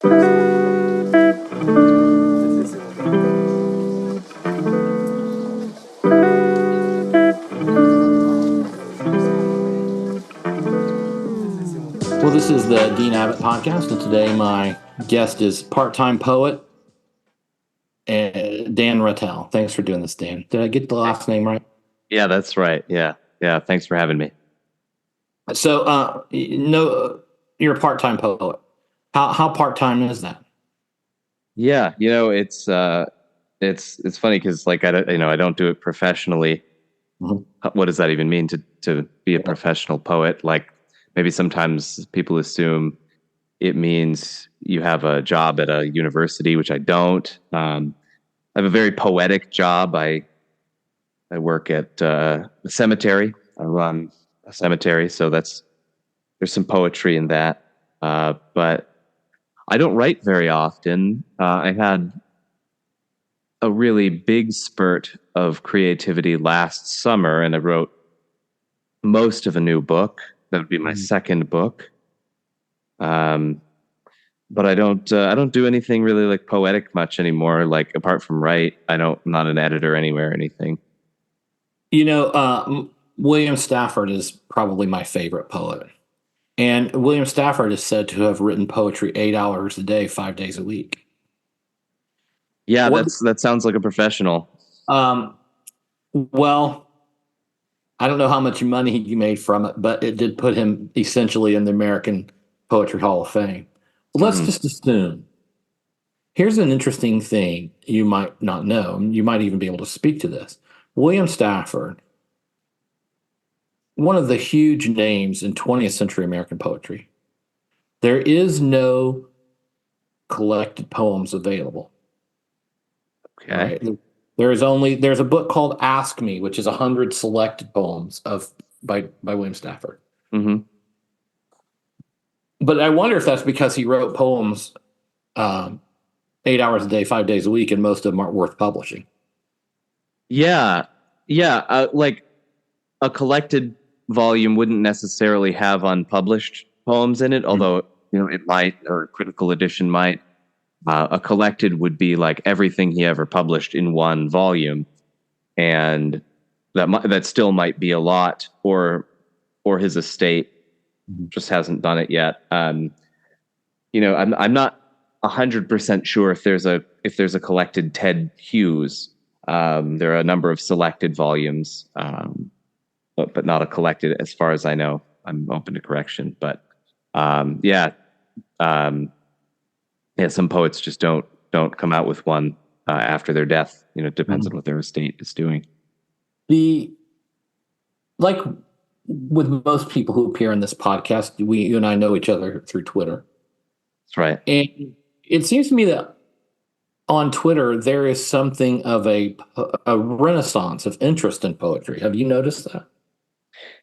Well, this is the Dean Abbott podcast, and today my guest is part-time poet Dan Rattelle. Thanks for doing this, Dan. Did I get the last name right? Yeah, that's right. Yeah. Thanks for having me. So, you're a part-time poet. How part-time is that? Yeah, it's funny because I don't do it professionally. Mm-hmm. What does that even mean to be a professional poet? Like maybe sometimes people assume it means you have a job at a university, which I don't. I have a very poetic job. I work at a cemetery. I run a cemetery, so there's some poetry in that. But I don't write very often. I had a really big spurt of creativity last summer, and I wrote most of a new book. That would be my second book. But I don't do anything really like poetic much anymore. Like apart from write, I'm not an editor anywhere or anything. William Stafford is probably my favorite poet. And William Stafford is said to have written poetry 8 hours a day, 5 days a week. Yeah, that sounds like a professional. Well, I don't know how much money he made from it, but it did put him essentially in the American Poetry Hall of Fame. Let's just assume. Here's an interesting thing you might not know. You might even be able to speak to this. William Stafford, one of the huge names in 20th century American poetry. There is no collected poems available. Okay. Right? There's a book called Ask Me, which is 100 selected poems by William Stafford. Mm-hmm. But I wonder if that's because he wrote poems 8 hours a day, 5 days a week, and most of them aren't worth publishing. Yeah. Like a collected volume wouldn't necessarily have unpublished poems in it, although it might, or a critical edition might. A collected would be like everything he ever published in one volume, and that still might be a lot, or his estate just hasn't done it yet. I'm not 100% sure if there's a collected Ted Hughes. There are a number of selected volumes, but not a collected, as far as I know. I'm open to correction, but some poets just don't come out with one after their death. It depends on what their estate is doing. Like with most people who appear in this podcast, you and I know each other through Twitter. That's right. And it seems to me that on Twitter there is something of a renaissance of interest in poetry. Have you noticed that?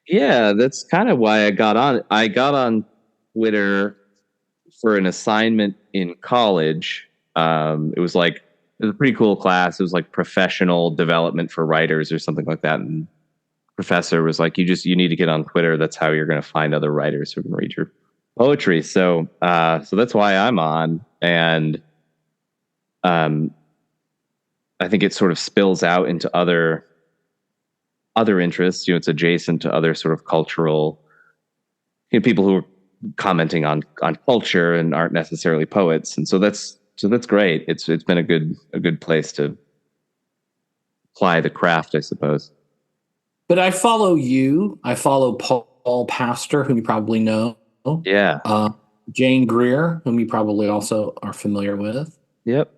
Yeah, that's kind of why I got on. I got on Twitter for an assignment in college. It was a pretty cool class. It was like professional development for writers or something like that. And professor was like, you need to get on Twitter. That's how you're going to find other writers who can read your poetry. So that's why I'm on. And I think it sort of spills out into other interests. It's adjacent to other sort of cultural, people who are commenting on culture and aren't necessarily poets. And so that's great. It's been a good place to apply the craft, I suppose. But I follow you. I follow Paul Pastor, whom you probably know. Yeah. Jane Greer, whom you probably also are familiar with. Yep.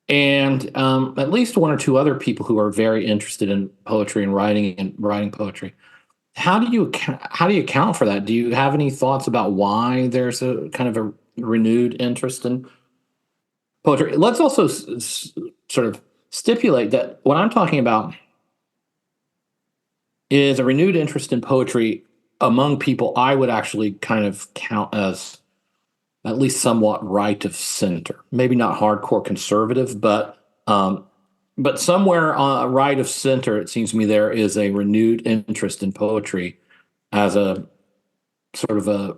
And at least one or two other people who are very interested in poetry and writing poetry. How do you account for that? Do you have any thoughts about why there's a kind of a renewed interest in poetry? Let's also sort of stipulate that what I'm talking about is a renewed interest in poetry among people I would actually kind of count as at least somewhat right of center. Maybe not hardcore conservative, but somewhere right of center, it seems to me there is a renewed interest in poetry as a sort of a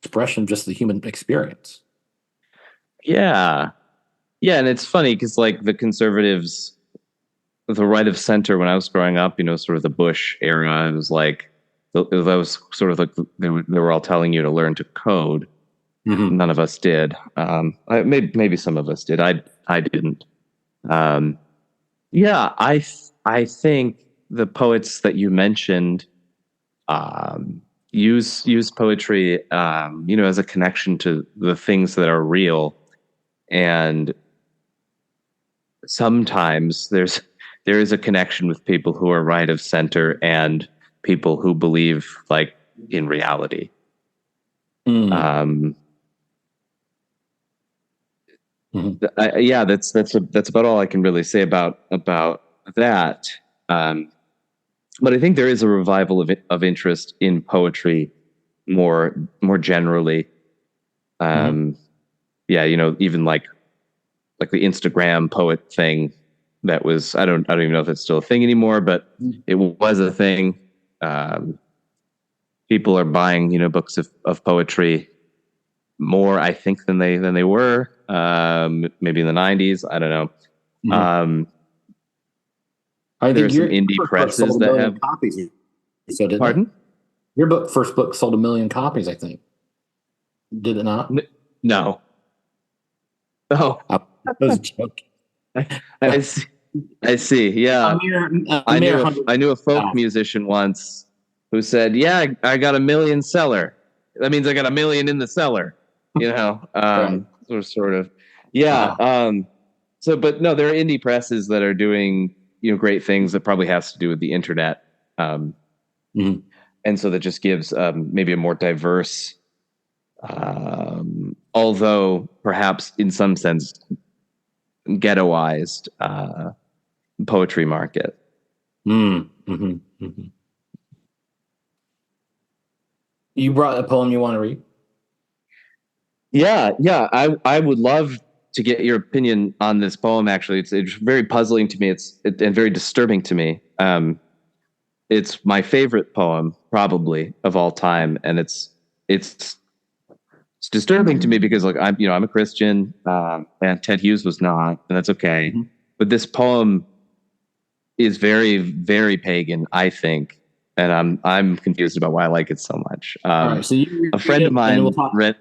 expression of just the human experience. Yeah. Yeah, and it's funny because like the conservatives, the right of center, when I was growing up, sort of the Bush era, it was like that was sort of like they were all telling you to learn to code. Mm-hmm. None of us did. Maybe some of us did. I didn't. Um, yeah, I think the poets that you mentioned um, use poetry, as a connection to the things that are real, and sometimes there is a connection with people who are right of center and people who believe like in reality. Mm. Um, Mm-hmm. yeah, that's about all I can really say about that. Um, but I think there is a revival of interest in poetry more generally. Mm-hmm. Yeah, even like the Instagram poet thing that was I don't even know if it's still a thing anymore, but it was a thing. Um, People are buying books of poetry more, I think, than they were maybe in the 90s. I don't know. Mm-hmm. I There are think some your indie first book sold presses a that million have. copies. So didn't it? Pardon? Your first book sold a million copies, I think. Did it not? No. Oh, I was joking. I see. I see. A Yeah, mere, a mere hundred I knew a folk thousand. musician once who said, "Yeah, I got a million seller. That means I got a million in the cellar." Right. Sort of. Yeah. Wow. So, but no, there are indie presses that are doing great things that probably has to do with the internet, Mm-hmm. and so that just gives maybe a more diverse, although perhaps in some sense ghettoized poetry market. Mm-hmm. Mm-hmm. You brought a poem you want to read? Yeah, yeah. I would love to get your opinion on this poem. Actually, it's very puzzling to me. And very disturbing to me. It's my favorite poem probably of all time, and it's disturbing to me because like I'm a Christian, and Ted Hughes was not, and that's okay. Mm-hmm. But this poem is very very pagan, I think, and I'm confused about why I like it so much. All right. So you A read friend of it, and then we'll mine talk. read.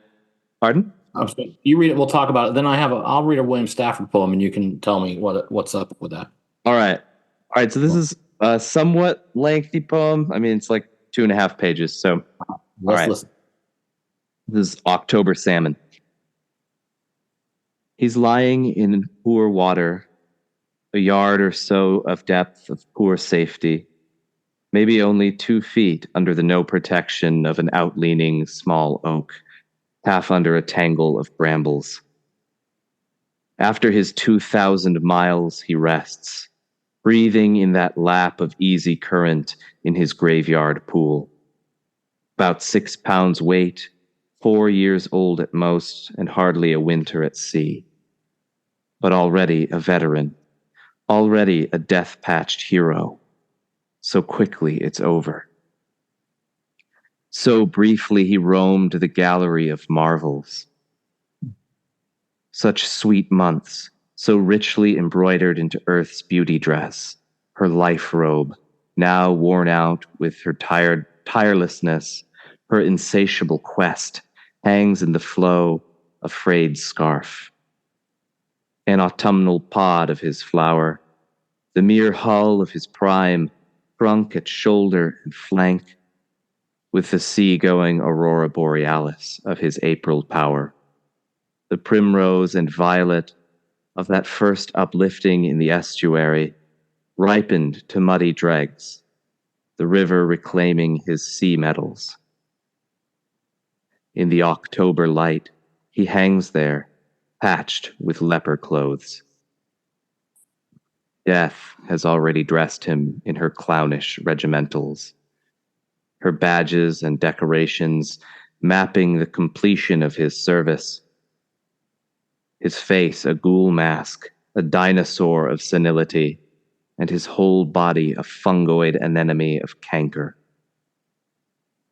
Pardon? Oh, so you read it. We'll talk about it. Then I'll read a William Stafford poem, and you can tell me what's up with that. All right. All right. So this Well, is a somewhat lengthy poem. I mean, it's like 2.5 pages. So, all let's right. listen. This is October Salmon. He's lying in poor water, a yard or so of depth of poor safety, maybe only 2 feet under the no protection of an outleaning small oak, half under a tangle of brambles. After his 2,000 miles, he rests, breathing in that lap of easy current in his graveyard pool. About 6 pounds weight, 4 years old at most, and hardly a winter at sea. But already a veteran, already a death-patched hero. So quickly it's over. So briefly he roamed the gallery of marvels. Such sweet months, so richly embroidered into Earth's beauty dress, her life robe, now worn out with her tirelessness, her insatiable quest, hangs in the flow, a frayed scarf. An autumnal pod of his flower, the mere hull of his prime, trunk at shoulder and flank, with the sea-going aurora borealis of his April power. The primrose and violet of that first uplifting in the estuary, ripened to muddy dregs, the river reclaiming his sea metals. In the October light, he hangs there, patched with leper clothes. Death has already dressed him in her clownish regimentals, her badges and decorations mapping the completion of his service. His face a ghoul mask, a dinosaur of senility, and his whole body a fungoid anemone of canker.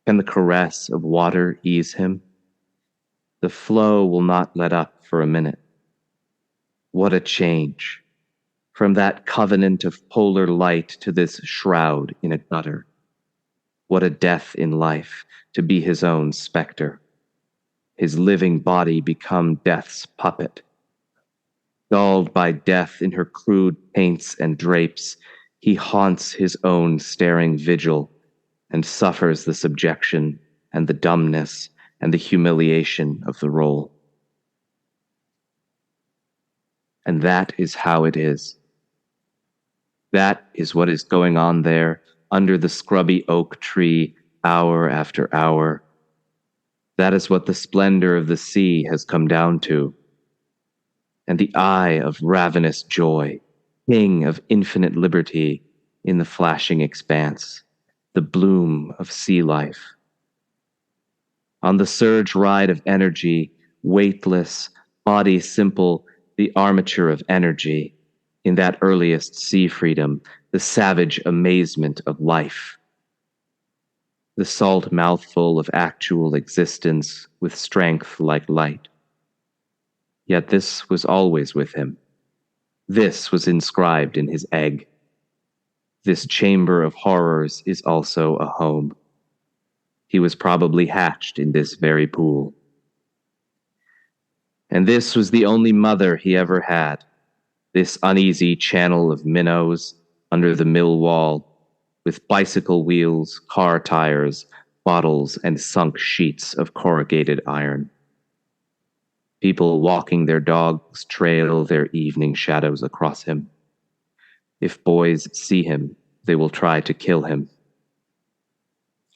Can the caress of water ease him? The flow will not let up for a minute. What a change from that covenant of polar light to this shroud in a gutter. What a death in life to be his own specter. His living body become death's puppet. Dulled by death in her crude paints and drapes, he haunts his own staring vigil and suffers the subjection and the dumbness and the humiliation of the role. And that is how it is. That is what is going on there under the scrubby oak tree, hour after hour. That is what the splendor of the sea has come down to. And the eye of ravenous joy, king of infinite liberty in the flashing expanse, the bloom of sea life. On the surge ride of energy, weightless, body simple, the armature of energy, in that earliest sea freedom, the savage amazement of life. The salt mouthful of actual existence with strength like light. Yet this was always with him. This was inscribed in his egg. This chamber of horrors is also a home. He was probably hatched in this very pool. And this was the only mother he ever had, this uneasy channel of minnows under the mill wall, with bicycle wheels, car tires, bottles, and sunk sheets of corrugated iron. People walking their dogs trail their evening shadows across him. If boys see him, they will try to kill him.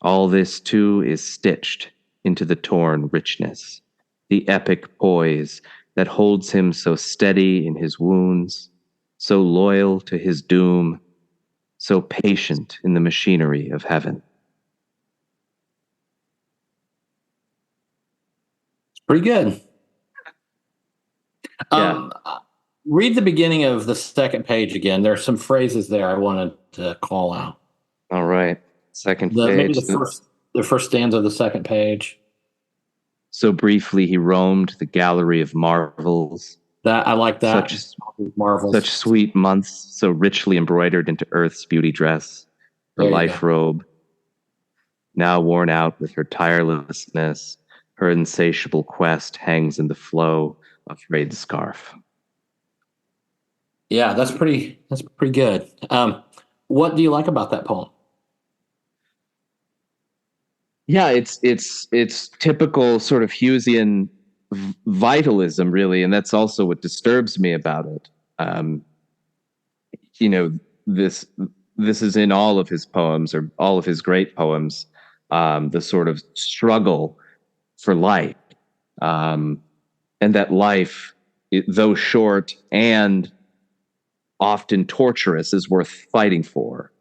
All this, too, is stitched into the torn richness, the epic poise that holds him so steady in his wounds, so loyal to his doom, so patient in the machinery of heaven. It's pretty good. Yeah. Read the beginning of the second page again. There are some phrases there I wanted to call out. All right. Second Maybe page. the first stanza of the second page. So briefly he roamed the gallery of marvels. That I like that. Marvels. Such sweet months, so richly embroidered into earth's beauty dress, her life robe. Now worn out with her tirelessness, her insatiable quest hangs in the flow of frayed scarf. Yeah, that's pretty good. What do you like about that poem? Yeah, it's typical sort of Hughesian vitalism, really, and that's also what disturbs me about it. This is in all of his poems, or all of his great poems, the sort of struggle for life, and that life, though short and often torturous, is worth fighting for.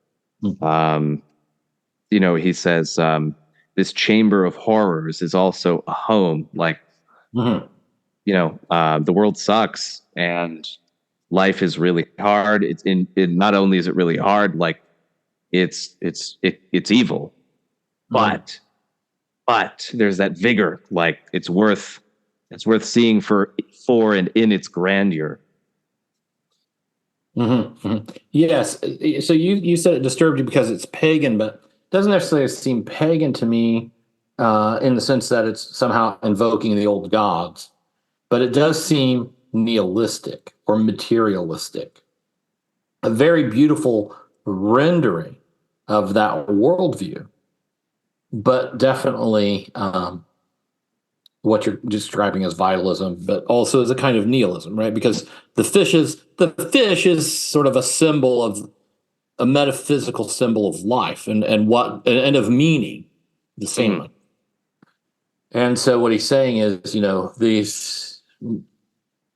He says, this chamber of horrors is also a home. Like, the world sucks and life is really hard. Not only is it really hard, like it's evil, but there's that vigor. Like it's worth seeing for and in its grandeur. Mm-hmm, mm-hmm. Yes. So you said it disturbed you because it's pagan, but it doesn't necessarily seem pagan to me in the sense that it's somehow invoking the old gods, but it does seem nihilistic or materialistic. A very beautiful rendering of that worldview, but definitely what you're describing as vitalism, but also as a kind of nihilism, right? Because the fish is sort of a symbol of a metaphysical symbol of life and of meaning, the salmon. Mm-hmm. And so what he's saying is, these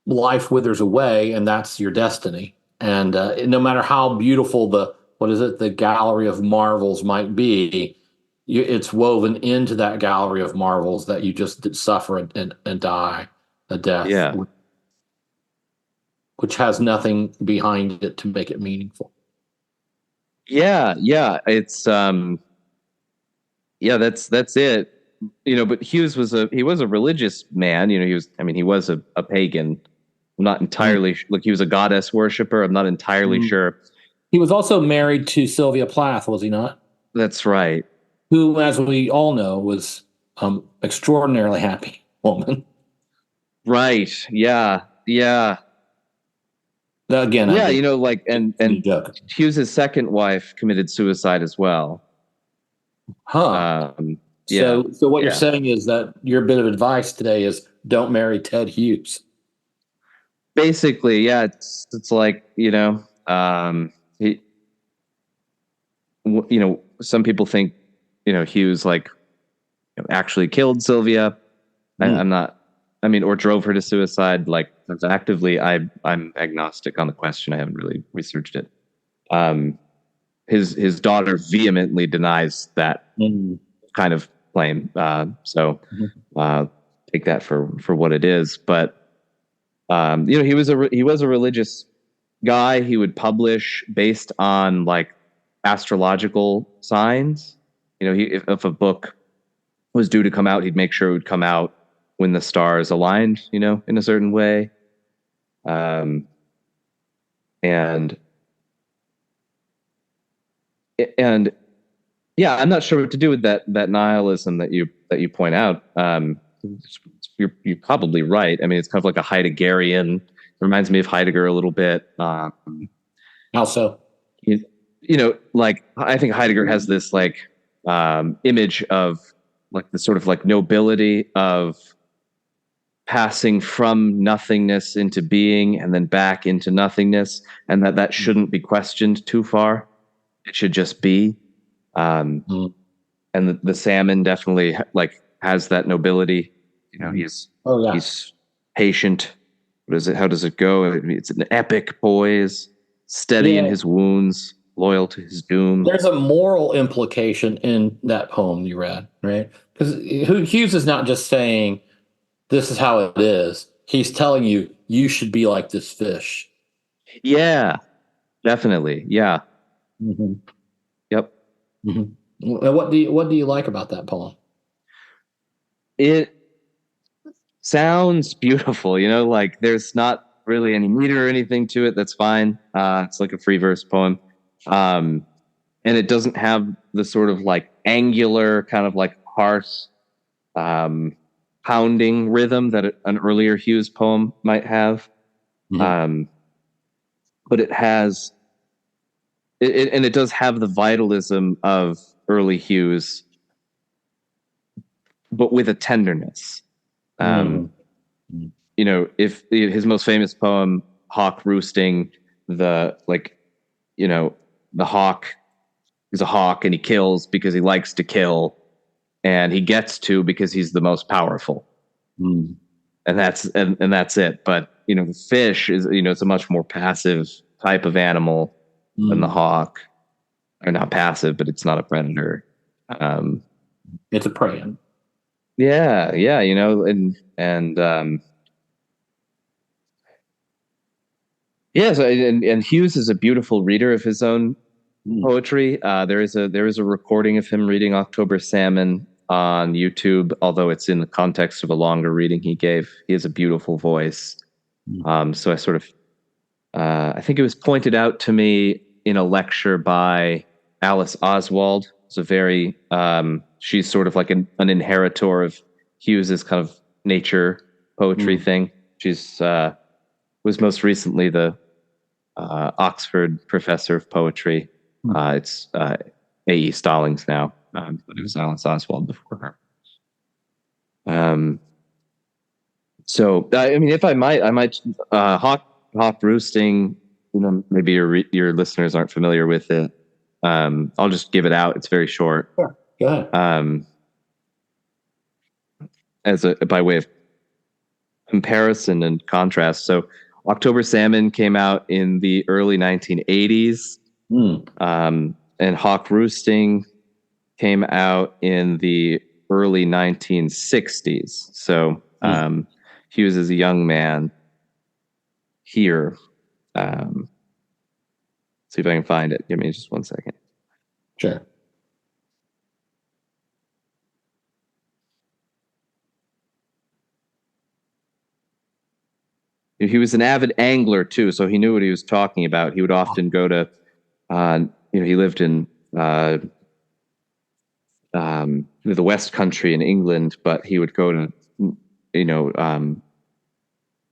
life withers away, and that's your destiny. And no matter how beautiful the gallery of marvels might be, it's woven into that gallery of marvels that you just suffer and die a death, which has nothing behind it to make it meaningful. Yeah, it's that's it. but Hughes was a religious man. He was a pagan. I'm not Mm. entirely like he was a goddess worshiper. I'm not entirely Mm. sure. He was also married to Sylvia Plath, was he not? That's right. Who, as we all know, was extraordinarily happy woman. Right. Yeah. Yeah. Again, I Yeah. did Like a and joke. Hughes's second wife committed suicide as well. Huh. Um, yeah. So what you're Yeah. saying is that your bit of advice today is don't marry Ted Hughes. Basically, yeah. It's like he some people think Hughes like actually killed Sylvia. Mm. I'm not. I mean, or drove her to suicide. Like actively, I'm agnostic on the question. I haven't really researched it. Um, his daughter vehemently denies that Mm. kind of claim. So Mhm. uh, take that for what it is. But he was a religious guy. He would publish based on like astrological signs. If a book was due to come out, he'd make sure it would come out when the stars aligned, in a certain way. Um, and and yeah, I'm not sure what to do with that nihilism that you point out. You're probably right. I mean, it's kind of like a Heideggerian. It reminds me of Heidegger a little bit. How so? You, like I think Heidegger has this like image of like the sort of like nobility of passing from nothingness into being and then back into nothingness, and that shouldn't be questioned too far. It should just be. Um, Mm. and the salmon definitely like has that nobility. Mhm. He's Oh yeah. he's patient. What is it? How does it go? I mean, it's an epic poise, steady in Yeah. his wounds, loyal to his doom. There's a moral implication in that poem you read, right? Because Hughes is not just saying this is how it is. He's telling you you should be like this fish. Yeah, definitely. Yeah. Hmm. Yep. Hmm. What do you like about that poem? It sounds beautiful. Like there's not really any meter or anything to it. That's fine. It's like a free verse poem. Um, and it doesn't have the sort of like angular kind of like harsh um, pounding rhythm that an earlier Hughes poem might have. Hmm. Um, but and it does have the vitalism of early Hughes, but with a tenderness. Um, Hmm. if his most famous poem, Hawk Roosting, the like, the hawk is a hawk and he kills because he likes to kill, and he gets to because he's the most powerful. Hmm. And that's it. But the fish is it's a much more passive type of animal than the Hmm. hawk. Or not passive, but it's not a predator. Um, It's a prey. yeah, yeah, and yeah. So and Hughes is a beautiful reader of his own Mm. poetry. There is a recording of him reading October Salmon on YouTube, although it's in the context of a longer reading he gave. He has a beautiful voice. Mm. So I sort of I think it was pointed out to me in a lecture by Alice Oswald. It's a very she's sort of like an inheritor of Hughes's kind of nature poetry Mm. thing. She's was most recently the Oxford professor of poetry. Mm. It's A.E. Stallings now, but it was Alice Oswald before her. So I mean, if I might hawk roosting. Maybe your listeners aren't familiar with it. I'll just give it out. It's very short. Sure. Go ahead. As a by way of comparison and contrast. So October Salmon came out in the early 1980s, Mm. and Hawk Roosting came out in the early 1960s. So Mm. Hughes is a young man here. Um, see if I can find it. Give me just 1 second. Sure. He was an avid angler too, so he knew what he was talking about. He would often go to, he lived in the West Country in England, but he would go to,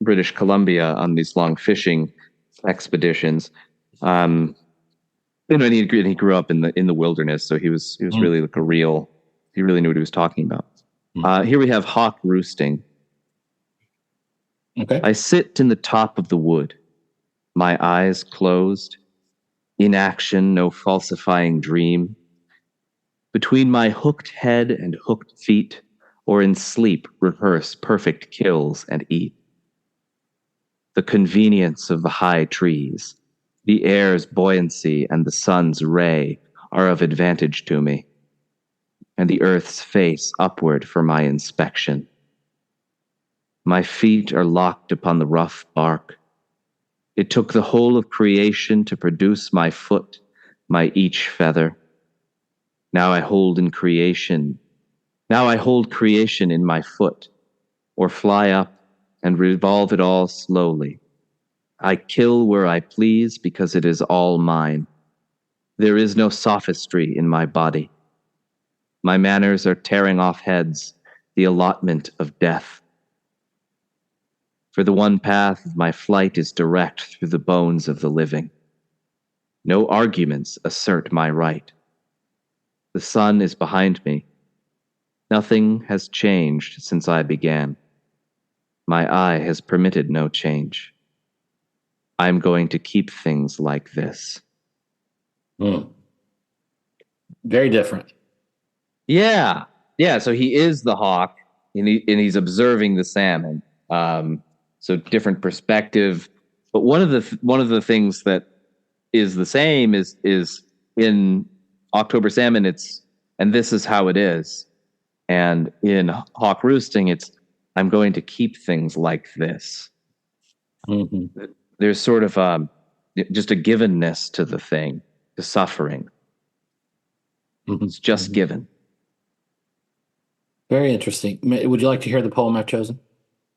British Columbia on these long fishing expeditions. And he grew up in the wilderness, so he was really like he really knew what he was talking about. Here we have hawk roosting. Okay. I sit in the top of the wood, my eyes closed, inaction, no falsifying dream. Between my hooked head and hooked feet, or in sleep rehearse perfect kills and eat. The convenience of the high trees, the air's buoyancy and the sun's ray are of advantage to me, and the earth's face upward for my inspection. My feet are locked upon the rough bark. It took the whole of creation to produce my foot, my each feather. Now I hold creation in my foot, or fly up and revolve it all slowly. I kill where I please because it is all mine. There is no sophistry in my body. My manners are tearing off heads, the allotment of death. For the one path of my flight is direct through the bones of the living. No arguments assert my right. The sun is behind me. Nothing has changed since I began. My eye has permitted no change. I'm going to keep things like this. Very different. Yeah. Yeah. So he is the hawk and he's observing the salmon. So different perspective. But one of the things that is the same is in October salmon, and this is how it is. And in hawk roosting, it's, I'm going to keep things like this. Mm-hmm. There's sort of just a givenness to the thing, to suffering. Mm-hmm. It's just given. Very interesting. Would you like to hear the poem I've chosen?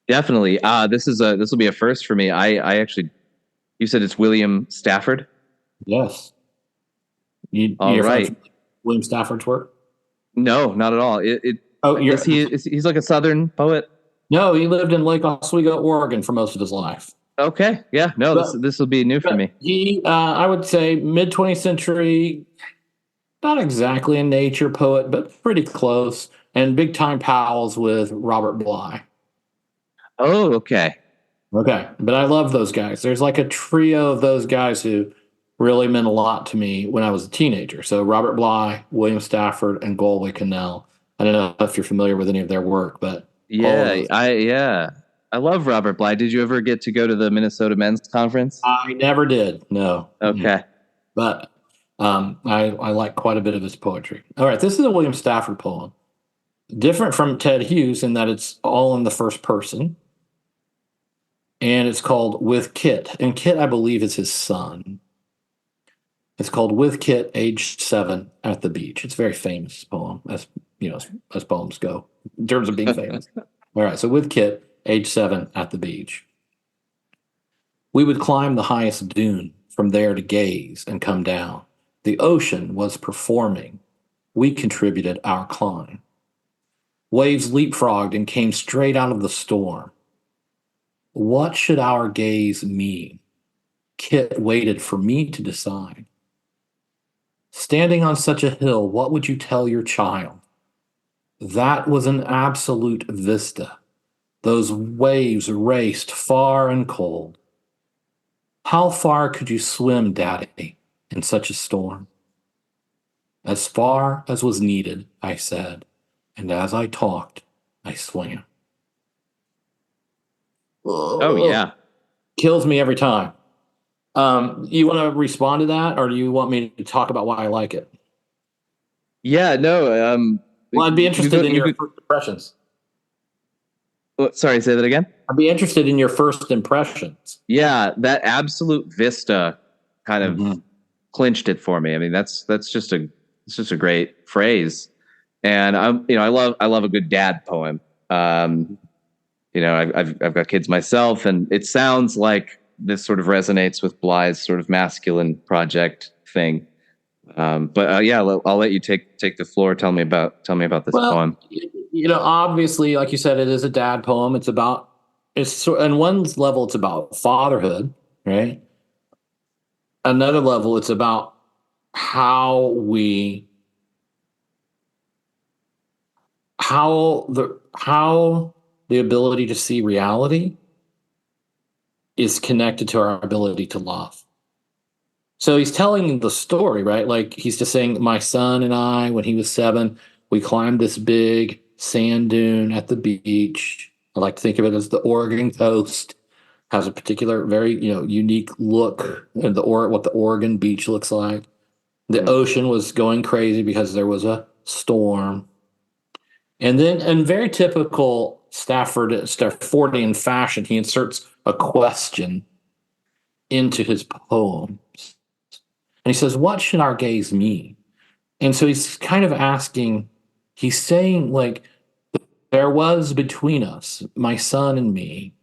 Definitely. This will be a first for me. I actually, you said it's William Stafford? Yes. All right. William Stafford's work? No, not at all. He's like a Southern poet? No, he lived in Lake Oswego, Oregon for most of his life. Okay. Yeah. No, this will be new for me. He, I would say, mid 20th century, not exactly a nature poet, but pretty close, and big time pals with Robert Bly. Oh, okay. Okay, but I love those guys. There's like a trio of those guys who really meant a lot to me when I was a teenager. So Robert Bly, William Stafford, and Galway Connell. I don't know if you're familiar with any of their work, but I love Robert Bly. Did you ever get to go to the Minnesota Men's Conference? I never did. No. Okay. But I like quite a bit of his poetry. All right, this is a William Stafford poem. Different from Ted Hughes in that it's all in the first person. And it's called With Kit. And Kit, I believe, is his son. It's called With Kit, age 7, at the beach. It's a very famous poem, as poems go, in terms of being famous. All right, so With Kit, age 7, at the beach. We would climb the highest dune, from there to gaze and come down. The ocean was performing. We contributed our climb. Waves leapfrogged and came straight out of the storm. What should our gaze mean? Kit waited for me to decide. Standing on such a hill, what would you tell your child? That was an absolute vista. Those waves raced far and cold. How far could you swim, Daddy, in such a storm? As far as was needed, I said, and as I talked, I swam. Oh, yeah. Kills me every time. You want to respond to that, or do you want me to talk about why I like it? Yeah, no. Well, I'd be interested in your first impressions. Sorry, say that again? I'd be interested in your first impressions. Yeah, that absolute vista kind of clinched it for me. I mean, that's just a great phrase. And I love a good dad poem. I've got kids myself, and it sounds like this sort of resonates with Bly's sort of masculine project thing. But yeah, I'll let you take the floor. Tell me about this Well, poem. obviously, like you said, it is a dad poem. On one level, it's about fatherhood, right? Another level, it's about how we, how the ability to see reality is connected to our ability to love. So he's telling the story, right? Like he's just saying, my son and I, when he was 7, we climbed this big sand dune at the beach. I like to think of it as the Oregon coast. Has a particular, very unique look, and what the Oregon beach looks like. The ocean was going crazy because there was a storm, and then, in very typical Staffordian fashion, he inserts a question into his poem. And he says, what should our gaze mean? And so he's kind of asking, he's saying, like, there was between us, my son and me,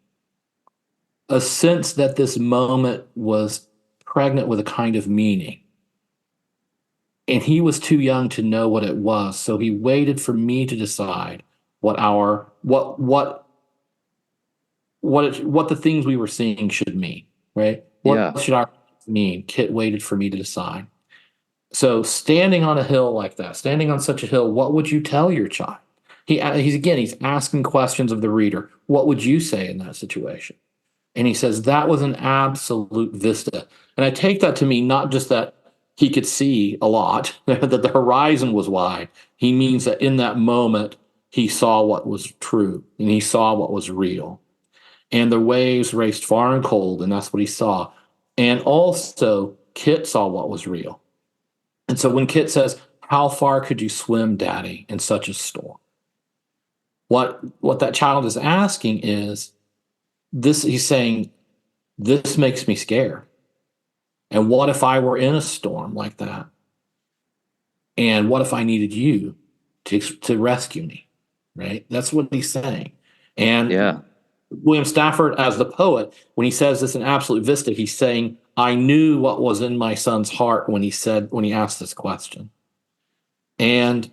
a sense that this moment was pregnant with a kind of meaning. And he was too young to know what it was. So he waited for me to decide what the things we were seeing should mean, right? Yeah. What should our mean? Kit waited for me to decide. So standing on a hill like that, standing on such a hill, what would you tell your child? He's asking questions of the reader. What would you say in that situation? And he says that was an absolute vista. And I take that to mean not just that he could see a lot, that the horizon was wide. He means that in that moment, he saw what was true and he saw what was real. And the waves raced far and cold, and that's what he saw. And also, Kit saw what was real. And so when Kit says, how far could you swim, Daddy, in such a storm? What that child is asking is this, he's saying, this makes me scared. And what if I were in a storm like that? And what if I needed you to rescue me? Right? That's what he's saying. And Yeah. William Stafford, as the poet, when he says this in Absolute Vista, he's saying, I knew what was in my son's heart when he asked this question. And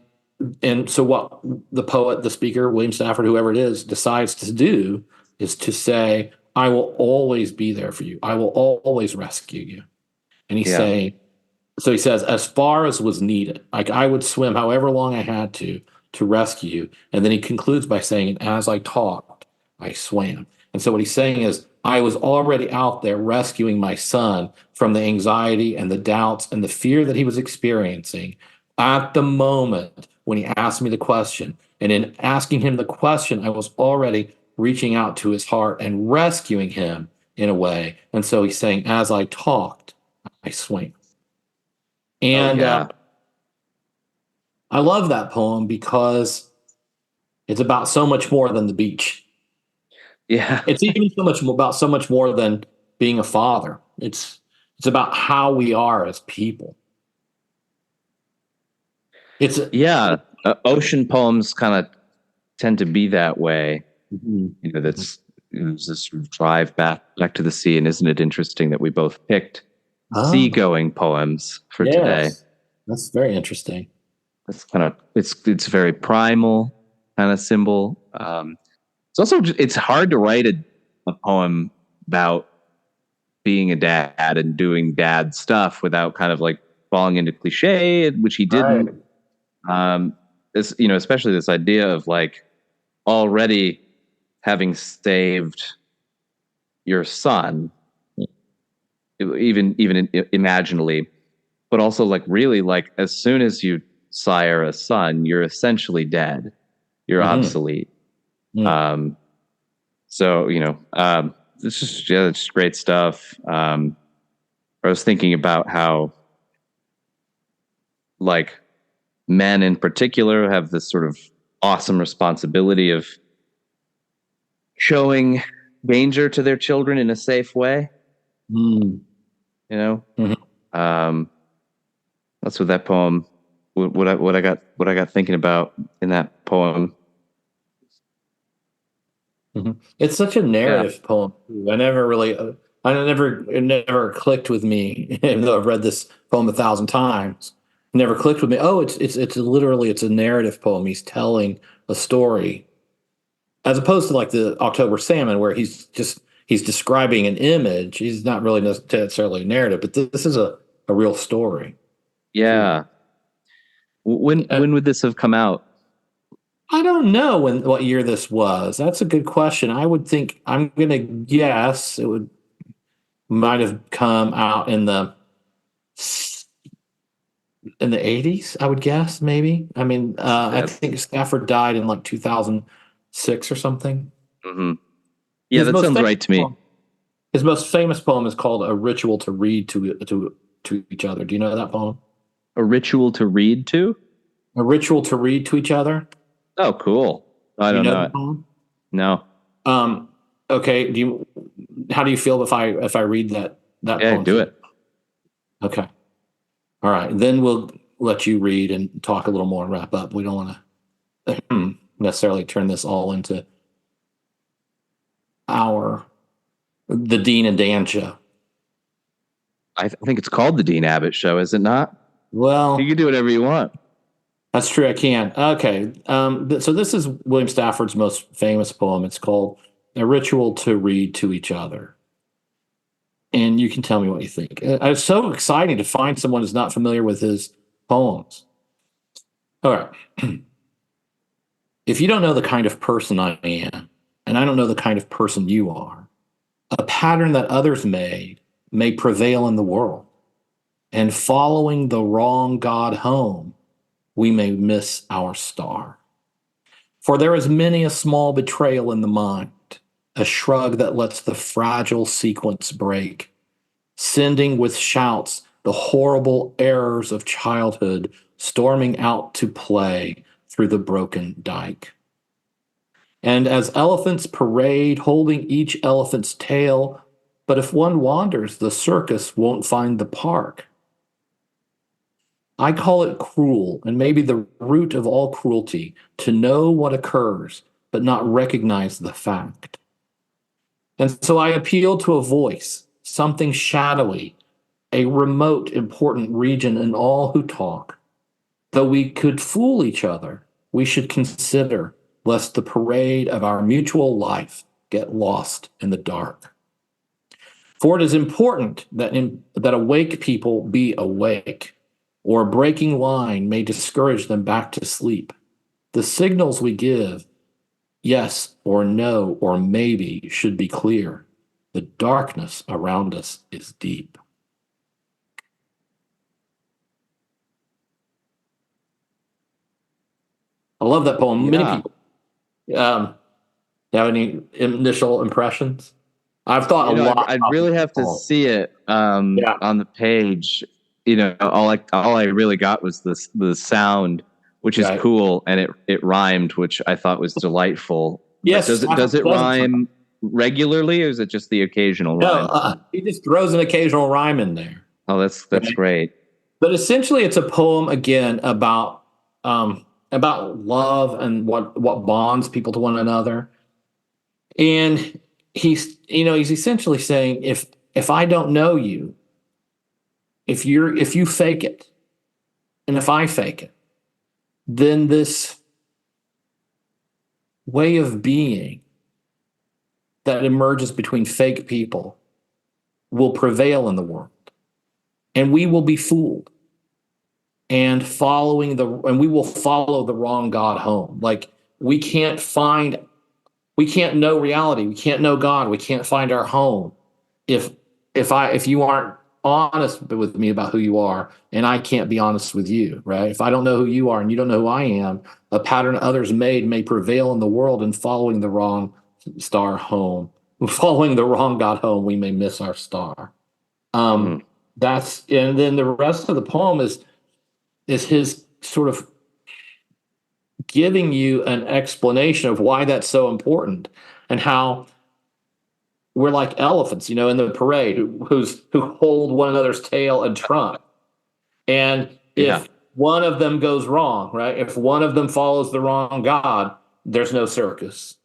so what the poet, the speaker, William Stafford, whoever it is, decides to do is to say, I will always be there for you. I will always rescue you. And he's saying, so he says, as far as was needed, like I would swim however long I had to rescue you. And then he concludes by saying, as I talked, I swam. And so what he's saying is, I was already out there rescuing my son from the anxiety and the doubts and the fear that he was experiencing at the moment when he asked me the question. And in asking him the question, I was already reaching out to his heart and rescuing him in a way. And so he's saying, as I talked, I swam. And I love that poem because it's about so much more than the beach. Yeah. It's even so much more than being a father. It's about how we are as people. Ocean poems kind of tend to be that way. Mm-hmm. That's this sort of drive back to the sea. And isn't it interesting that we both picked seagoing poems for today? That's very interesting. That's kind of it's very primal kind of symbol. It's also it's hard to write a poem about being a dad and doing dad stuff without kind of like falling into cliche, which he didn't. Right. Especially this idea of like already having saved your son, even imaginally, but also like really like as soon as you sire a son, you're essentially dead. You're obsolete. Mm. It's just great stuff. I was thinking about how like men in particular have this sort of awesome responsibility of showing danger to their children in a safe way. Mm-hmm. That's what that poem, what I got thinking about in that poem. It's such a Yeah. narrative poem. It never clicked with me. Even though I've read this poem 1,000 times, it never clicked with me. Oh, it's literally it's a narrative poem. He's telling a story, as opposed to like the October Salmon, where he's describing an image. He's not really necessarily a narrative, but this is a real story. Yeah. Uh, When would this have come out? I don't know what year this was. That's a good question. I would think I'm gonna guess it would might have come out in the 80s, I would guess, maybe. I mean, I That, think Stafford died in like 2006 or something. hmm Yeah, His that most sounds famous right to me. poem, his most famous poem is called "A Ritual to Read to Each Other." Do you know that poem? A ritual to read to? "A Ritual to Read to Each Other." Oh, cool. I Do you don't know know the it. poem? No. Um, okay. How do you feel if I read that Yeah, poem to do you? it. Okay. All right. Then we'll let you read and talk a little more and wrap up. We don't want to necessarily turn this all into our the Dean and Dan show. I think it's called the Dean Abbott Show, is it not? You Well, can do whatever you want. that's true. I can. Okay. So this is William Stafford's most famous poem. It's called "A Ritual to Read to Each Other." And you can tell me what you think. It's so exciting to find someone who's not familiar with his poems. All right. If you don't know the kind of person I am, and I don't know the kind of person you are, a pattern that others made may prevail in the world. And following the wrong God home, we may miss our star. For there is many a small betrayal in the mind, a shrug that lets the fragile sequence break, sending with shouts the horrible errors of childhood storming out to play through the broken dike. And as elephants parade, holding each elephant's tail, but if one wanders, the circus won't find the park. I call it cruel, and maybe the root of all cruelty, to know what occurs, but not recognize the fact. And so I appeal to a voice, something shadowy, a remote, important region in all who talk. Though we could fool each other, we should consider lest the parade of our mutual life get lost in the dark. For it is important that awake people be awake, or a breaking line may discourage them back to sleep. The signals we give, yes or no or maybe, should be clear. The darkness around us is deep. I love that poem. Many Yeah. people have any initial impressions? I've thought a lot I'd about this really have to poem. see it Yeah. on the page. All I really got was the sound, which is Right. cool, and it rhymed, which I thought was delightful. But Yes, does it does it. rhyme regularly, or is it just the occasional No, rhyme? he just throws an occasional rhyme in there. Oh, that's Right? great. But essentially, it's a poem again about love and what bonds people to one another. And he's essentially saying if I don't know you, if you fake it, and if I fake it, then this way of being that emerges between fake people will prevail in the world, and we will be fooled and we will follow the wrong God home. Like we can't know reality, we can't know God, we can't find our home if if you aren't honest with me about who you are, and I can't be honest with you, right? If I don't know who you are and you don't know who I am, a pattern others made may prevail in the world, and following the wrong star home, following the wrong God home, we may miss our star. Um, Mhm. that's and then the rest of the poem is his sort of giving you an explanation of why that's so important, and how we're like elephants, in the parade who hold one another's tail and trunk. And Yeah. if one of them goes wrong, right? If one of them follows the wrong God, there's no circus.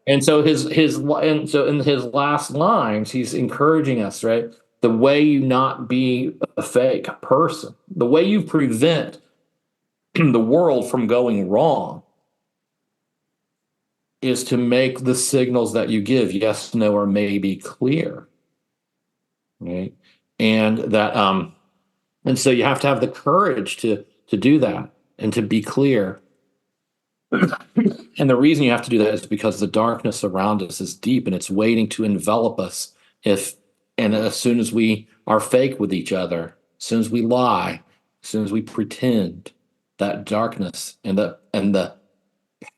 And so and so in his last lines, he's encouraging us, right? The way you not be a fake person, the way you prevent the world from going wrong is to make the signals that you give, yes, no, or maybe, clear, right? And that and so you have to have the courage to do that and to be clear. And the reason you have to do that is because the darkness around us is deep and it's waiting to envelop us. If and as soon as we are fake with each other, as soon as we lie, as soon as we pretend, that darkness and the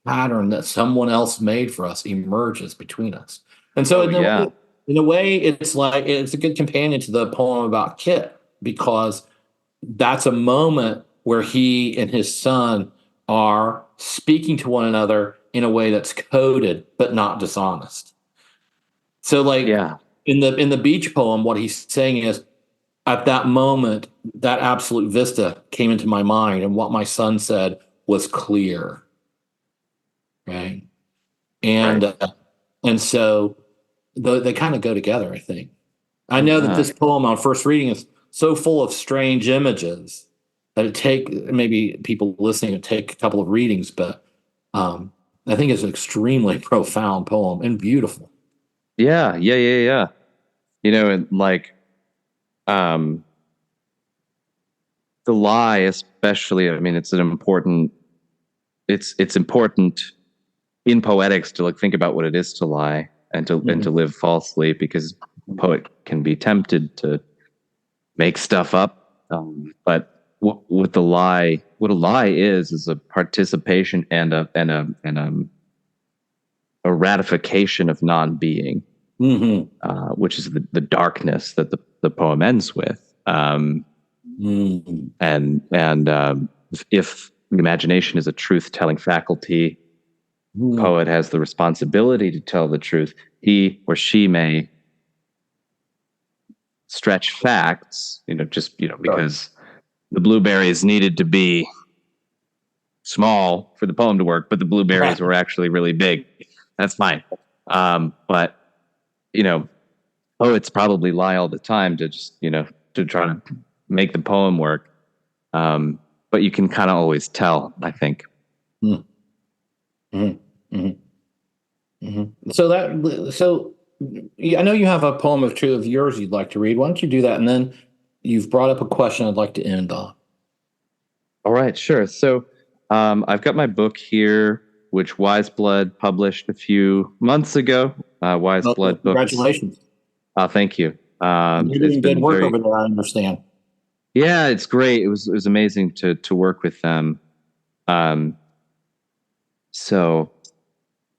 pattern that someone else made for us emerges between us. And so Oh yeah. in a way, it's like it's a good companion to the poem about Kit, because that's a moment where he and his son are speaking to one another in a way that's coded but not dishonest. So like Yeah. in the beach poem, what he's saying is, at that moment, that absolute vista came into my mind, and what my son said was clear, right? And Right. and so they kind of go together, I think. I know that Yeah. this poem on first reading is so full of strange images that it take maybe people listening to take a couple of readings, but I think it's an extremely profound poem and beautiful. Yeah. Yeah. Yeah. Yeah. And like, um, the lie, especially. I mean, it's important. It's important in poetics to like think about what it is to lie and to Mhm. live falsely, because a poet can be tempted to make stuff up. But what the lie, what a lie is a participation and a ratification of non-being, Mhm. which is the darkness that the poem ends with. Mhm. And if the imagination is a truth-telling faculty, Mhm. poet has the responsibility to tell the truth. He or she may stretch facts, because the blueberries needed to be small for the poem to work, but the blueberries Right. were actually really big. That's fine. But you know, poets probably lie all the time to just to try to make the poem work. But you can kind of always tell, I think. Mhm. Mhm. Mhm. So yeah, I know you have a poem or two of yours you'd like to read. Why don't you do that? And then you've brought up a question I'd like to end on. All right, sure. So I've got my book here, which Wise Blood published a few months ago. Wise Well, Blood Books. congratulations. Thank you. You're It's doing good been work very, over there, I understand. yeah, it's great. It was amazing to work with them. Um, so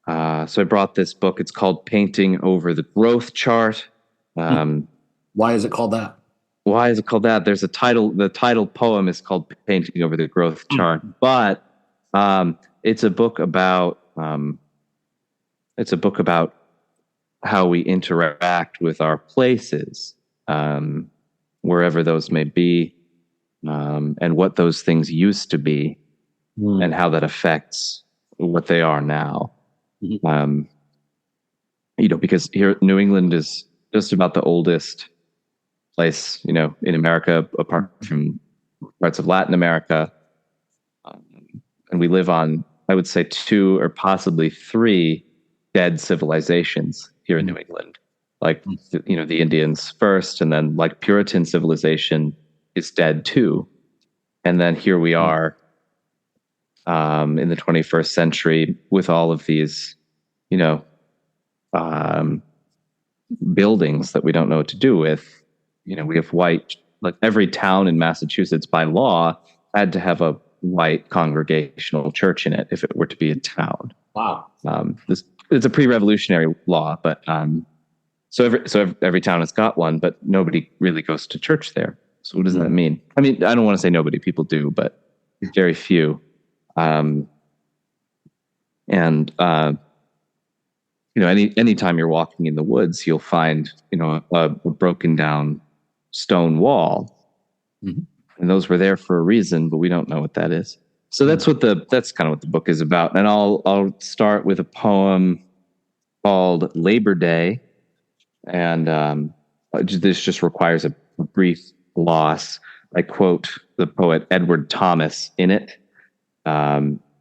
so I brought this book. It's called Painting Over the Growth Chart. Hmm. Um, Why is it called that? why is it called that? There's a title. The title poem is called Painting Over the Growth Chart, Hmm. but it's a book about how we interact with our places, um, wherever those may be, and what those things used to be, and Hmm. how that affects what they are now. Hmm. Um, because here New England is just about the oldest place, in America, apart from parts of Latin America. Um, and we live on, I would say, two or possibly three dead civilizations here in New England. Like, the Indians first, and then like Puritan civilization is dead too. And then here we Hmm. are, in the 21st century with all of these, you know, um, buildings that we don't know what to do with. We have like every town in Massachusetts by law had to have a white congregational church in it if it were to be a town. Wow. This it's a pre-revolutionary law, but every town has got one, but nobody really goes to church there. So what does that mean? I mean, I don't want to say nobody. People do, but very few. Um, and anytime you're walking in the woods, you'll find a broken down stone wall, Mhm. and those were there for a reason, but we don't know what that is. So that's kind of what the book is about. And I'll start with a poem called Labor Day, and this just requires a brief gloss. I quote the poet Edward Thomas in it.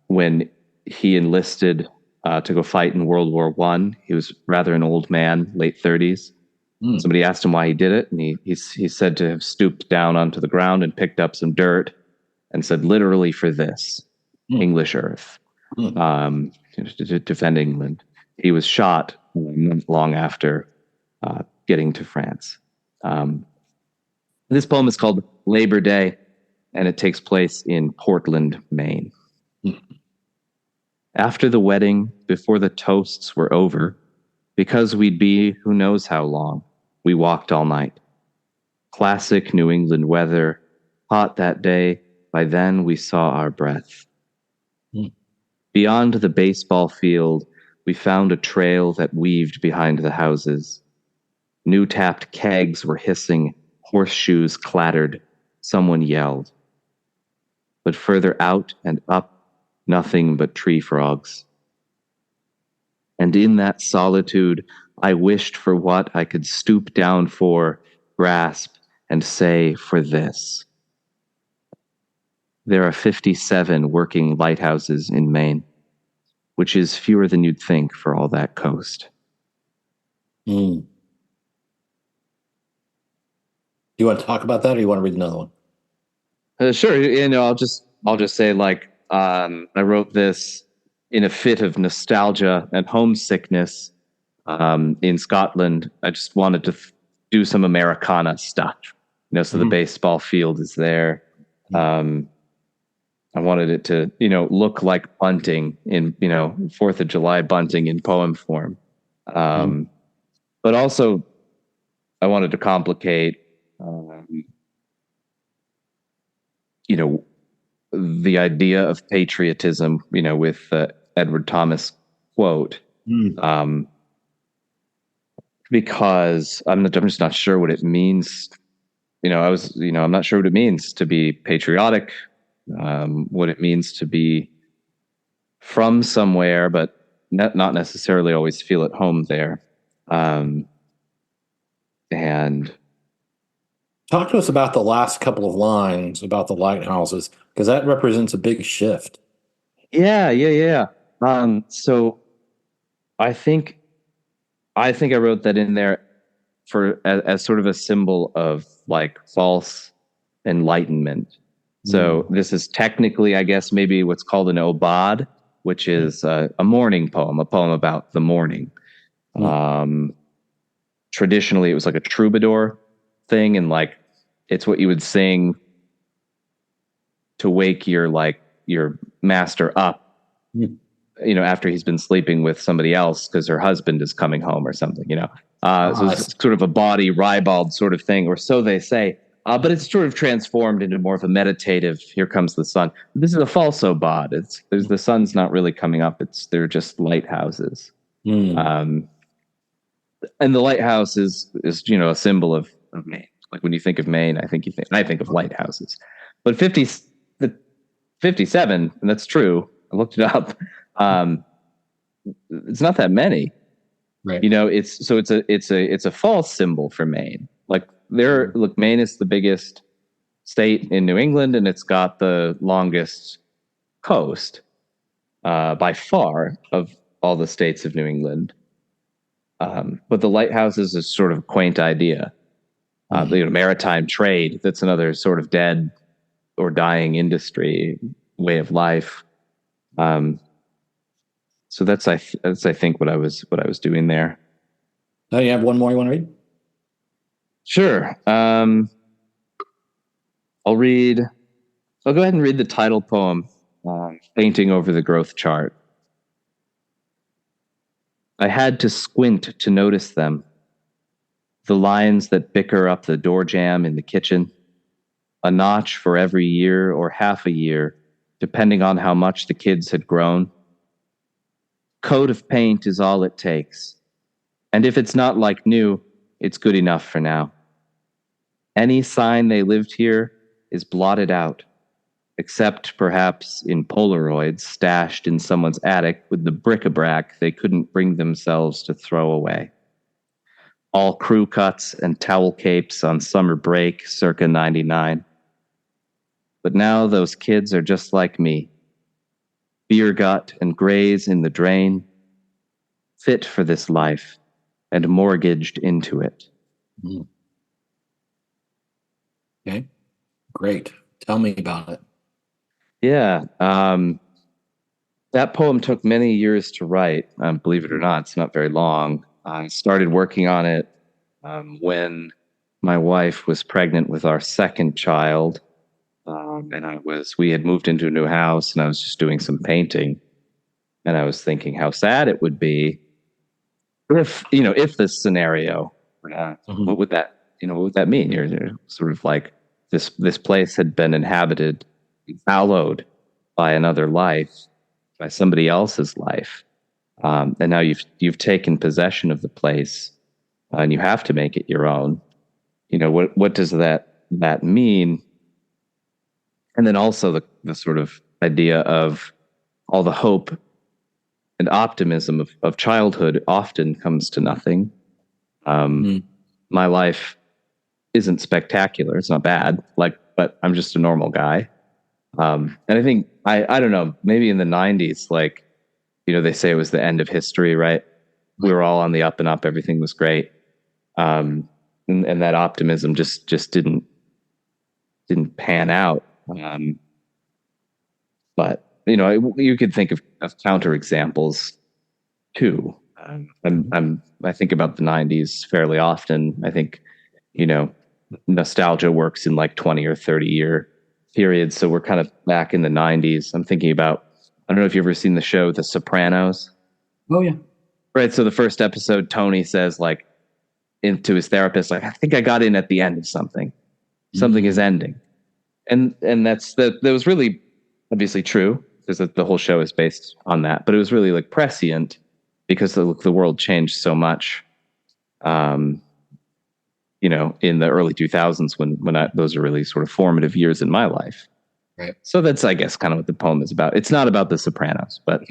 When he enlisted to go fight in World War I, he was rather an old man, late 30s. Somebody asked him why he did it, and he's said to have stooped down onto the ground and picked up some dirt and said, literally for this, English earth, to defend England. He was shot long after getting to France. This poem is called Labor Day, and it takes place in Portland, Maine. After the wedding, before the toasts were over, because we'd be who knows how long, we walked all night. Classic New England weather, hot that day. By then, we saw our breath. Beyond the baseball field, we found a trail that weaved behind the houses. New tapped kegs were hissing, horseshoes clattered, someone yelled. But further out and up, nothing but tree frogs. And in that solitude, I wished for what I could stoop down for, grasp, and say for this. There are 57 working lighthouses in Maine, which is fewer than you'd think for all that coast. Do you want to talk about that, or you want to read another one? Sure. I'll just say, like, I wrote this in a fit of nostalgia and homesickness in Scotland. I just wanted to do some Americana stuff, so the baseball field is there. I wanted it to, look like bunting in, 4th of July bunting in poem form. But also I wanted to complicate, the idea of patriotism, with Edward Thomas quote, because I'm just not sure what it means. I'm not sure what it means to be patriotic, what it means to be from somewhere, but not necessarily always feel at home there. And talk to us about the last couple of lines about the lighthouses, because that represents a big shift. Yeah. So I think I wrote that in there as sort of a symbol of like false enlightenment. So this is technically, I guess, maybe what's called an obad, which is a morning poem, a poem about the morning. Traditionally, it was like a troubadour thing, and like it's what you would sing to wake your master up, after he's been sleeping with somebody else because her husband is coming home or something, So it's sort of a bawdy, ribald sort of thing, or so they say. But it's sort of transformed into more of a meditative, here comes the sun. This is a false obad. The sun's not really coming up. They're just lighthouses. And the lighthouse is a symbol of Maine. Like when you think of Maine, I think of lighthouses. But 57, and that's true. I looked it up. It's not that many. Right. It's a false symbol for Maine. Like Maine is the biggest state in New England, and it's got the longest coast by far of all the states of New England. But the lighthouses is sort of a quaint idea. Maritime trade, that's another sort of dead or dying industry, way of life. So that's I think what I was doing there. Oh, you have one more you want to read? Sure. I'll go ahead and read the title poem, Painting Over the Growth Chart. I had to squint to notice them. The lines that bicker up the door jamb in the kitchen. A notch for every year or half a year, depending on how much the kids had grown. Coat of paint is all it takes. And if it's not like new, it's good enough for now. Any sign they lived here is blotted out. except perhaps in Polaroids stashed in someone's attic with the bric-a-brac they couldn't bring themselves to throw away. All crew cuts and towel capes on summer break circa 99. But now those kids are just like me. Beer gut and graze in the drain, fit for this life and mortgaged into it. Mm. Okay, great. Tell me about it. Yeah. That poem took many years to write. Believe it or not, it's not very long. I started working on it when my wife was pregnant with our second child. And we had moved into a new house and I was just doing some painting. And I was thinking how sad it would be if this scenario, what would that mean? You're sort of like this place had been inhabited, hallowed by another life, by somebody else's life, and now you've taken possession of the place, and you have to make it your own. What does that mean? And then also the sort of idea of all the hope and optimism of childhood often comes to nothing. My life isn't spectacular. It's not bad. But I'm just a normal guy. And I think I don't know, maybe in the 90s, they say it was the end of history, right? We were all on the up and up. Everything was great. And that optimism just didn't pan out. But you could think of counter examples too. I think about the 90s fairly often. I think, nostalgia works in like 20 or 30 year periods. So we're kind of back in the 90s. I'm thinking about, I don't know if you've ever seen the show The Sopranos. Oh yeah. Right. So the first episode, Tony says into his therapist, I think I got in at the end of something. Something is ending. And that was really obviously true because the whole show is based on that, but it was really prescient because the world changed so much. In the early 2000s when those are really sort of formative years in my life. Right. So that's, I guess, kind of what the poem is about. It's not about the Sopranos, but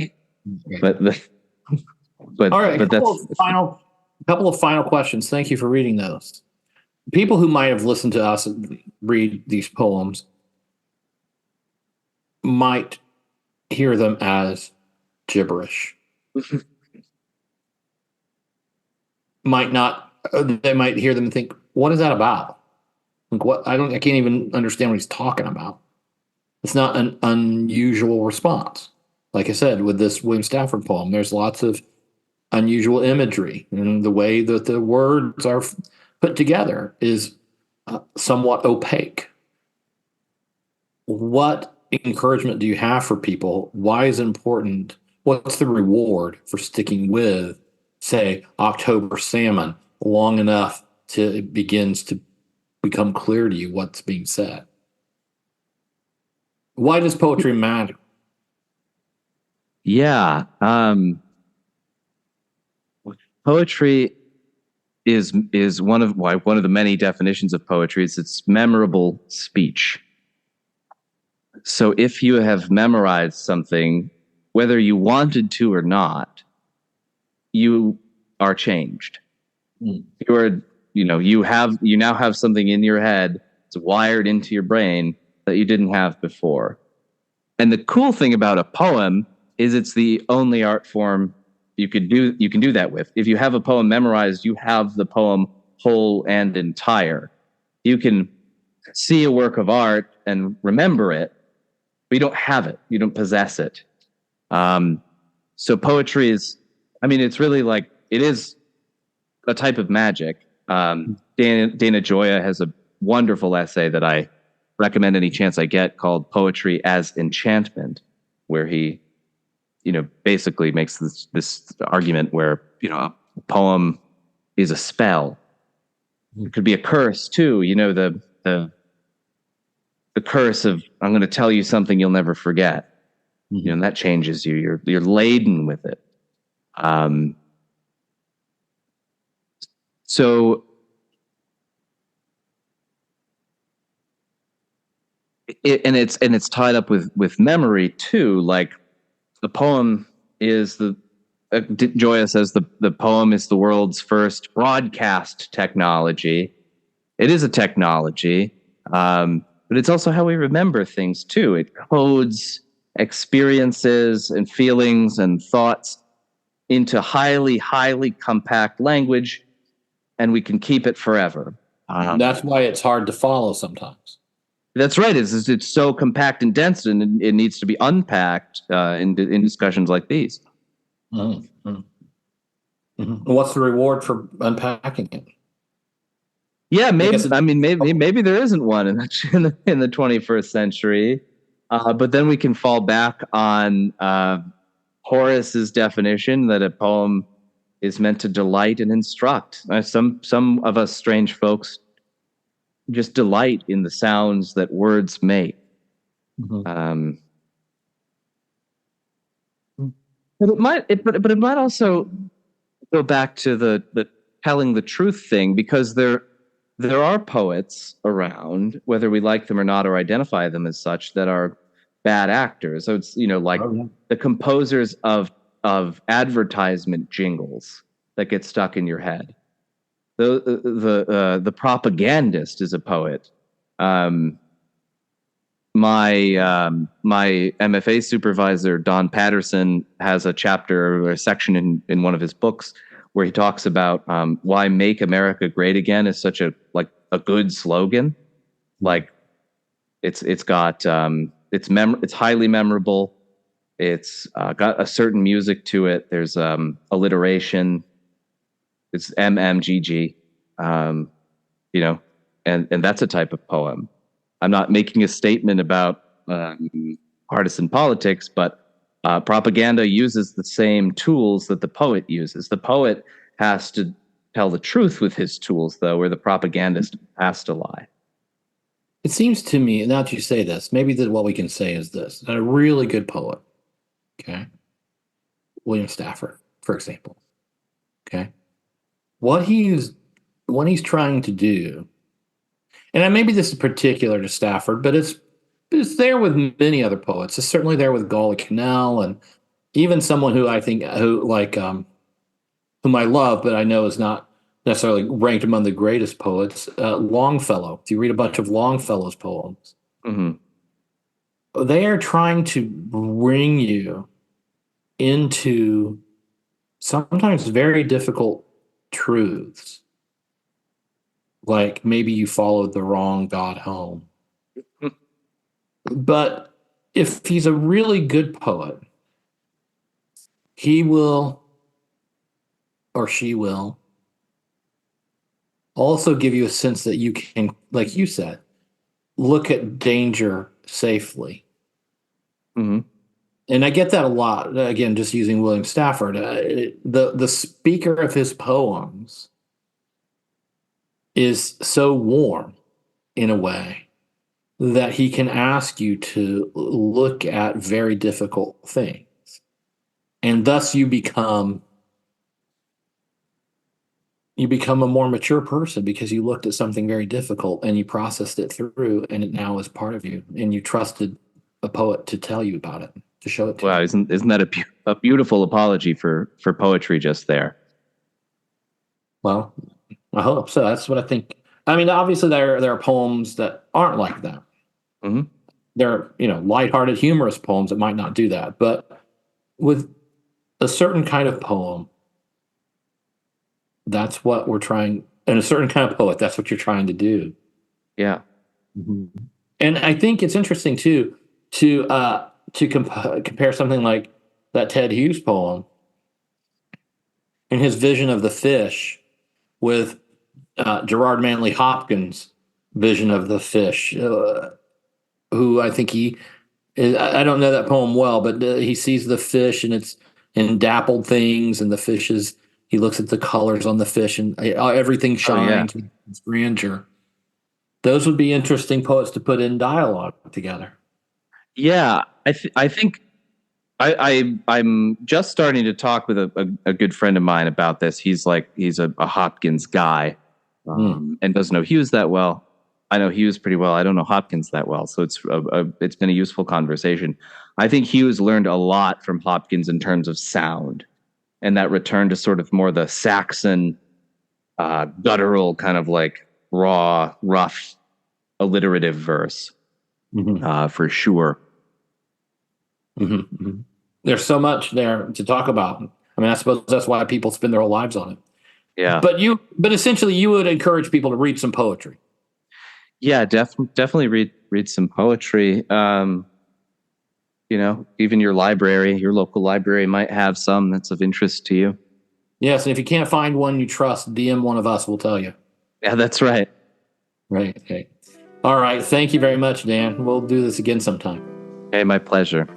all right. But couple of final questions. Thank you for reading those. People who might have listened to us read these poems might hear them as gibberish. Might not. They might hear them and think, "What is that about?" What I can't even understand what he's talking about. It's not an unusual response. Like I said, with this William Stafford poem, there's lots of unusual imagery, and the way that the words are put together is somewhat opaque. What encouragement do you have for people? Why is it important? What's the reward for sticking with, say, October Salmon long enough till it begins to become clear to you what's being said? Why does poetry matter? Yeah. Poetry is one of the many definitions of poetry is its memorable speech. So if you have memorized something, whether you wanted to or not, you are changed. You now have something in your head. It's wired into your brain that you didn't have before. And the cool thing about a poem is it's the only art form you can do that with. If you have a poem memorized, you have the poem whole and entire. You can see a work of art and remember it, but you don't have it. You don't possess it. So poetry is, it's really it is a type of magic. Dana Gioia has a wonderful essay that I recommend any chance I get called Poetry as Enchantment, where he, basically makes this argument where, a poem is a spell. It could be a curse too. The curse of, I'm going to tell you something you'll never forget. And that changes you. You're laden with it. So and it's tied up with memory too. Like the poem is Joya says the poem is the world's first broadcast technology. It is a technology, but it's also how we remember things too. It codes experiences and feelings and thoughts into highly, highly compact language, and we can keep it forever. That's why it's hard to follow sometimes. That's right. It's so compact and dense, and it needs to be unpacked in discussions like these. Mm-hmm. Mm-hmm. What's the reward for unpacking it? Yeah, maybe there isn't one in the 21st century, but then we can fall back on Horace's definition that a poem is meant to delight and instruct. Some of us strange folks just delight in the sounds that words make. Mm-hmm. But it might also go back to the telling the truth thing, because there are poets around, whether we like them or not or identify them as such, that are bad actors. So it's the composers of advertisement jingles that get stuck in your head. The propagandist is a poet. My MFA supervisor Don Patterson has a chapter or a section in one of his books where he talks about why "Make America Great Again" is such a good slogan. Like it's highly memorable. It's got a certain music to it. There's alliteration. It's MMGG, and that's a type of poem. I'm not making a statement about partisan politics, but propaganda uses the same tools that the poet uses. The poet has to tell the truth with his tools, though, where the propagandist has to lie. It seems to me, now that you say this, maybe what we can say is this: that a really good poet, okay, William Stafford, for example, okay, what he's trying to do, and maybe this is particular to Stafford, but it's there with many other poets. It's certainly there with Galway Kinnell, and even someone who I think whom I love, but I know is not necessarily ranked among the greatest poets, Longfellow. If you read a bunch of Longfellow's poems, mm-hmm. they are trying to bring you into sometimes very difficult truths. Like maybe you followed the wrong God home. But if he's a really good poet, he will, or she will, also give you a sense that you can, like you said, look at danger safely. Mm-hmm. And I get that a lot. Again, just using William Stafford, the speaker of his poems is so warm in a way that he can ask you to look at very difficult things. And thus you become a more mature person because you looked at something very difficult and you processed it through, and it now is part of you, and you trusted a poet to tell you about it, to show it to you. Wow, isn't that a beautiful apology for poetry just there? Well, I hope so. That's what I think. I mean, obviously there are poems that aren't like that. Mm-hmm. There are, lighthearted, humorous poems that might not do that. But with a certain kind of poem, that's what we're trying, and a certain kind of poet, that's what you're trying to do. Yeah. Mm-hmm. And I think it's interesting too to compare something like that Ted Hughes poem and his vision of the fish with Gerard Manley Hopkins' vision of the fish, who I think I don't know that poem well, but he sees the fish and it's in dappled things, and the fish is, he looks at the colors on the fish and everything shines with its grandeur. Those would be interesting poets to put in dialogue together. Yeah, I think I'm just starting to talk with a good friend of mine about this. He's a Hopkins guy and doesn't know Hughes that well. I know Hughes pretty well. I don't know Hopkins that well, so it's been a useful conversation. I think Hughes learned a lot from Hopkins in terms of sound, and that return to sort of more the Saxon, guttural kind of like raw, rough, alliterative verse, for sure. There's so much there to talk about. I mean, I suppose that's why people spend their whole lives on it. Yeah. But essentially, you would encourage people to read some poetry. Yeah, definitely read some poetry. Even your local library might have some that's of interest to you. Yes, and if you can't find one you trust, DM one of us. We'll tell you. Yeah, that's right. Right. Okay. All right. Thank you very much, Dan. We'll do this again sometime. Hey, my pleasure.